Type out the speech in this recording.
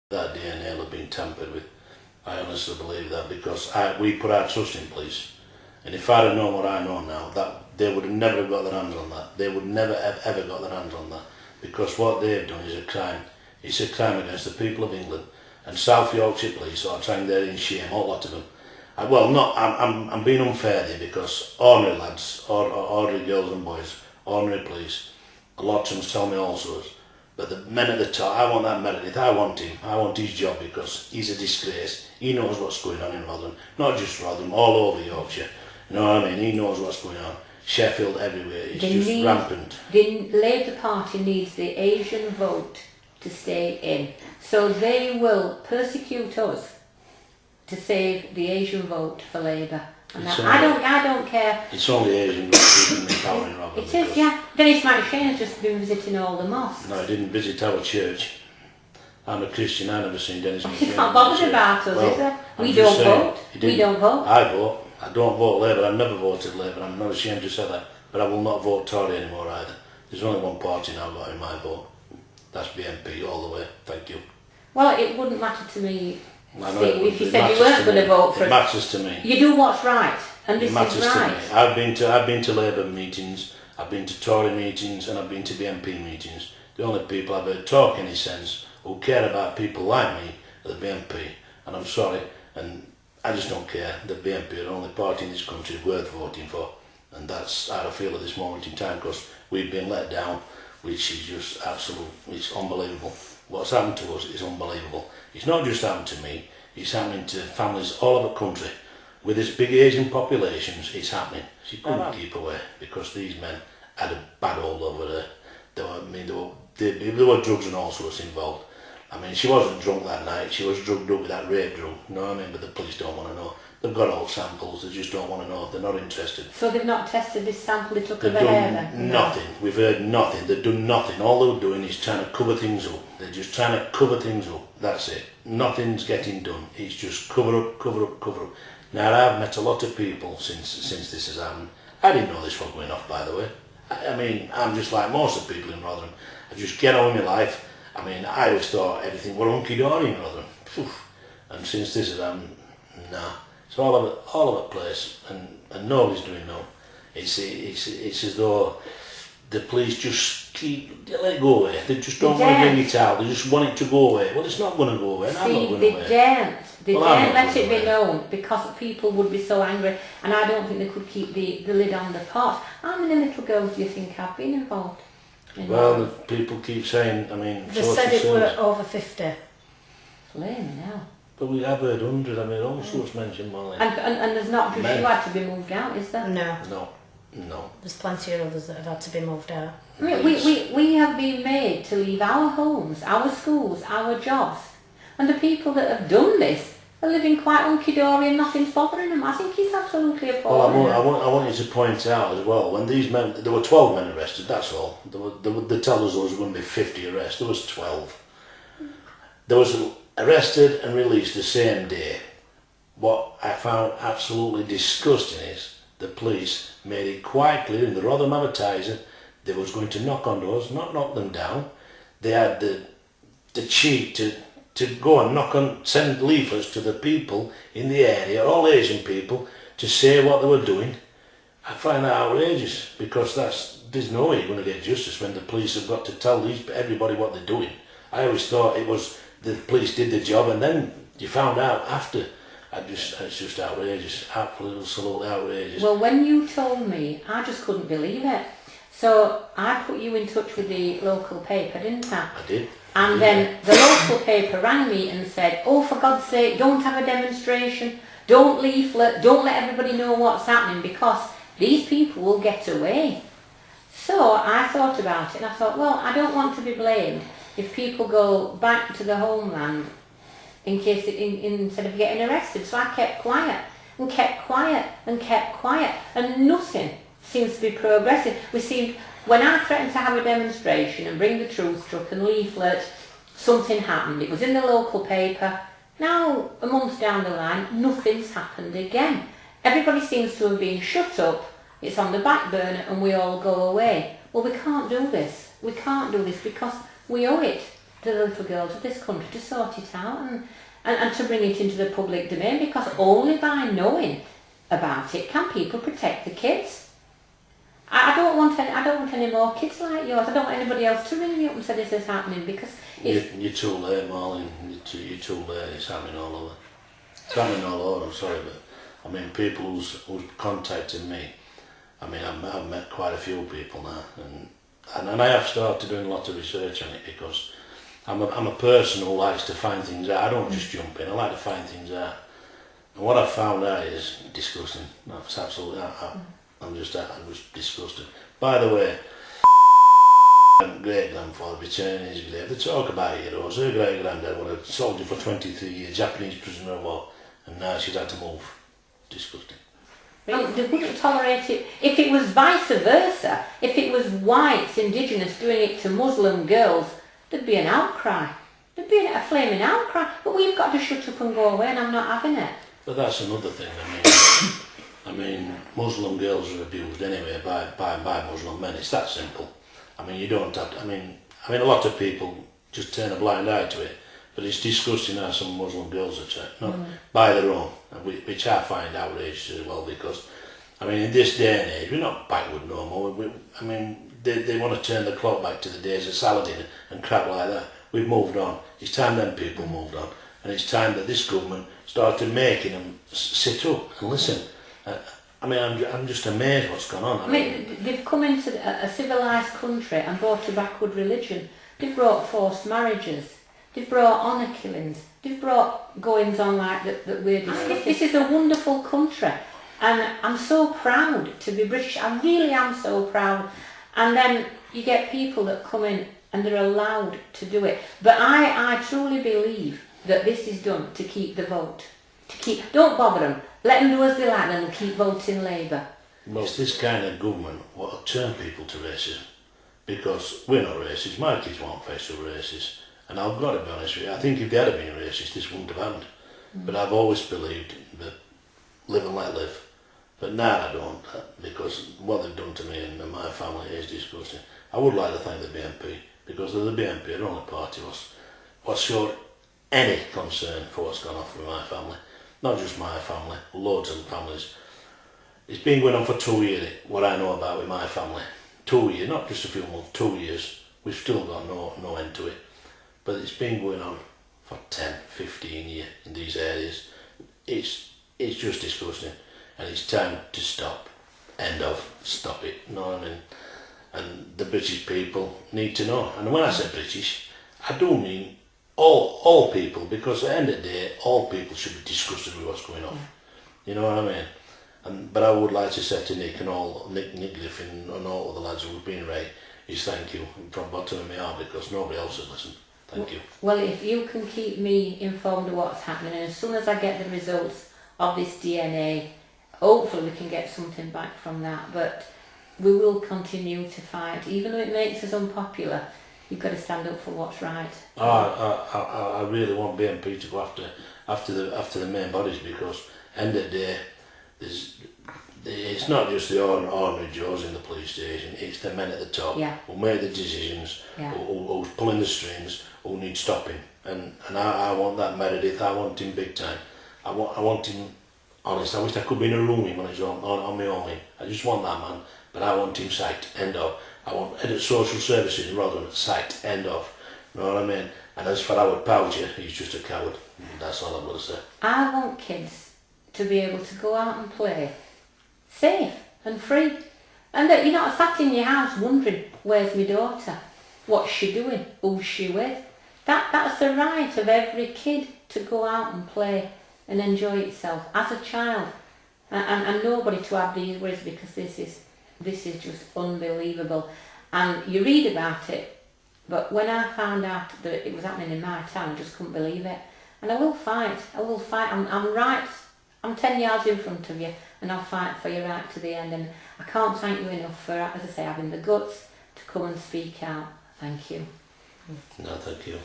that DNA will have been tampered with. I honestly believe that, because we put our trust in police, and if I'd have known what I know now, that they would have never got their hands on that. They would never have ever got their hands on that, because what they've done is a crime. It's a crime against the people of England, and South Yorkshire Police are trying their in shame, a whole lot of them. I'm being unfair there, because ordinary lads, ordinary girls and boys, ordinary police, a lot of them tell me all sorts. But the men at the top, I want that Meredith, I want him, I want his job, because he's a disgrace. He knows what's going on in Rotherham, not just Rotherham, all over Yorkshire. You know what I mean? He knows what's going on. Sheffield, everywhere, it's rampant. The Labour Party needs the Asian vote to stay in. So they will persecute us to save the Asian vote for Labour. And I don't care. It's only Asian vote in power in Rotherham. It is, yeah. Dennis McShane has just been visiting all the mosques. No, he didn't visit our church. I'm a Christian, I've never seen Dennis McShane. He's not bothered about us, is there? We don't vote. We don't vote. I vote. I don't vote Labour. I've never voted Labour. I'm not ashamed to say that. But I will not vote Tory anymore either. There's only one party now got in my vote. That's BNP all the way. Thank you. Well, it wouldn't matter to me, Steve, if you it said you weren't going to vote for it. It matters to me. You do what's right, and this It matters is right. to me. I've been to Labour meetings, I've been to Tory meetings, and I've been to BNP meetings. The only people I've heard talk any sense who care about people like me are the BNP. And I'm sorry, and I just don't care. The BNP are the only party in this country worth voting for. And that's how I feel at this moment in time, because we've been let down, which is just absolute, it's unbelievable. What's happened to us is unbelievable. It's not just happened to me, it's happening to families all over the country. With this big Asian populations, it's happening. She couldn't keep away, because these men had a bad hold over her. There were drugs and all sorts involved. I mean, she wasn't drunk that night, she was drugged up with that rape drug, you know what I mean? But the police don't want to know. They've got all samples, they just don't want to know, they're not interested. So they've not tested this sample they took of her hair then? Nothing, we've heard nothing, they've done nothing. All they're doing is trying to cover things up. They're just trying to cover things up, that's it. Nothing's getting done, it's just cover up, cover up, cover up. Now I've met a lot of people since this has happened. I didn't know this was going off, by the way. I mean, I'm just like most of the people in Rotherham. I just get on with my life. I mean, I always thought everything were hunky-dory in Rotherham. And since this has happened, nah. It's all over the place, and nobody's doing no. It's as though the police just let it go away. They just don't want to bring it out. They just want it to go away. Well, it's not going to go away, and I'm not going away. They daren't let it be known, because people would be so angry, and I don't think they could keep the lid on the pot. How many little girls do you think have been involved? Well, people keep saying, I mean... They said it were over 50. Flame now. But we have heard hundreds, I mean, all sorts mentioned, Molly. And there's not just you had to be moved out, is there? No. No. There's plenty of others that have had to be moved out. We have been made to leave our homes, our schools, our jobs. And the people that have done this are living quite hunky-dory and nothing's bothering them. I think it's absolutely appalling. Well, I want you to point out as well, when these men, there were 12 men arrested, that's all. They tell us there was going to be 50 arrests, there was 12. There was arrested and released the same day. What I found absolutely disgusting is the police made it quite clear in the Rotherham Advertiser they was going to knock on doors, not knock them down. They had the cheek to go and knock on, send leaflets to the people in the area, all Asian people, to say what they were doing. I find that outrageous, because there's no way you're going to get justice when the police have got to tell everybody what they're doing. I always thought it was the police did the job, and then you found out after. It's just outrageous, absolutely outrageous. Well, when you told me, I just couldn't believe it. So I put you in touch with the local paper, didn't I? I did. And then the local paper rang me and said, oh, for God's sake, don't have a demonstration, don't leaflet, don't let everybody know what's happening, because these people will get away. So I thought about it, and I thought, well, I don't want to be blamed if people go back to the homeland in case instead of getting arrested. So I kept quiet and kept quiet and kept quiet, and nothing seems to be progressing. When I threatened to have a demonstration and bring the truth truck and leaflet, something happened. It was in the local paper. Now, a month down the line, nothing's happened again. Everybody seems to have been shut up, it's on the back burner, and we all go away. Well, we can't do this. We can't do this because we owe it. the little girls of this country to sort it out and to bring it into the public domain, because only by knowing about it can people protect the kids. I don't want any more kids like yours. I don't want anybody else to ring me up and say this is happening, because You're too late, Marlene. You're too late. It's happening all over. It's happening all over. I'm sorry, but I mean, people who's contacted me. I mean, I've met quite a few people now, and I have started doing a lot of research on it, because I'm a person who likes to find things out. I don't just jump in. I like to find things out. And what I've found out is disgusting. That's absolutely. I'm just disgusted. By the way, great grandfather returning his grave. They talk about heroes. Her great granddad was a soldier for 23 years, Japanese prisoner of war, and now she's had to move. Disgusting. they wouldn't tolerate it. If it was vice versa, if it was whites, indigenous, doing it to Muslim girls, there'd be an outcry. There'd be a flaming outcry. But we've got to shut up and go away, and I'm not having it. But that's another thing. I mean, Muslim girls are abused anyway by Muslim men. It's that simple. I mean, you don't have to. I mean, a lot of people just turn a blind eye to it. But it's disgusting how some Muslim girls are treated, by their own, which I find outrageous as well, because, I mean, in this day and age, we're not backward no more. I mean, they want to turn the clock back to the days of Saladin and crap like that. We've moved on. It's time them people moved on. And it's time that this government started making them sit up and listen. I mean, I'm just amazed what's gone on. I mean, they've come into a civilised country and brought a backward religion. They've brought forced marriages. They've brought honour killings. They've brought goings on like that we're discussing. This is a wonderful country, and I'm so proud to be British. I really am so proud. And then you get people that come in and they're allowed to do it. But I truly believe that this is done to keep the vote. Don't bother them. Let them do as they like, and keep voting Labour. Well, it's this kind of government what will turn people to racism, because we're not racist. My kids won't face a racist. And I've got to be honest with you, I think if they had been racist, this wouldn't have happened. But I've always believed that live and let live. But now I don't, because what they've done to me and my family is disgusting. I would like to thank the BNP, because the BNP are the only party what's showed any concern for what's gone off with my family. Not just my family, loads of families. It's been going on for 2 years, what I know about with my family. 2 years, not just a few months, 2 years. We've still got no end to it. But it's been going on for 10, 15 years in these areas. It's just disgusting, and it's time to stop. End of. Stop it. You know what I mean? And the British people need to know. And when I say British, I do mean all people, because at the end of the day, all people should be disgusted with what's going on. You know what I mean? But I would like to say to Nick and Nick Griffin and all the lads who've been right, is thank you from the bottom of my heart, because nobody else has listened. Thank you. Well, if you can keep me informed of what's happening, and as soon as I get the results of this DNA, hopefully we can get something back from that. But we will continue to fight, even though it makes us unpopular. You've got to stand up for what's right. I really want BNP to go after the main bodies, because end of the day, it's not just the ordinary Joes in the police station, it's the men at the top who make the decisions, who's pulling the strings, who need stopping. And I want that Meredith, I want him big time. I want him honest. I wish I could be in a room with him on my own. I just want that man, but I want him sacked, end of. I want head of social services rather than sacked, end of. You know what I mean? And as for Howard Powder, he's just a coward. That's all I've got to say. I want kids to be able to go out and play safe and free, and that you're not sat in your house wondering, where's my daughter, what's she doing, who's she with. That's the right of every kid, to go out and play and enjoy itself as a child, and nobody to have these words, because this is just unbelievable. And you read about it, but when I found out that it was happening in my town, I just couldn't believe it. And I will fight. I'm right. I'm 10 yards in front of you, and I'll fight for your right to the end. And I can't thank you enough for, as I say, having the guts to come and speak out. Thank you. No, thank you.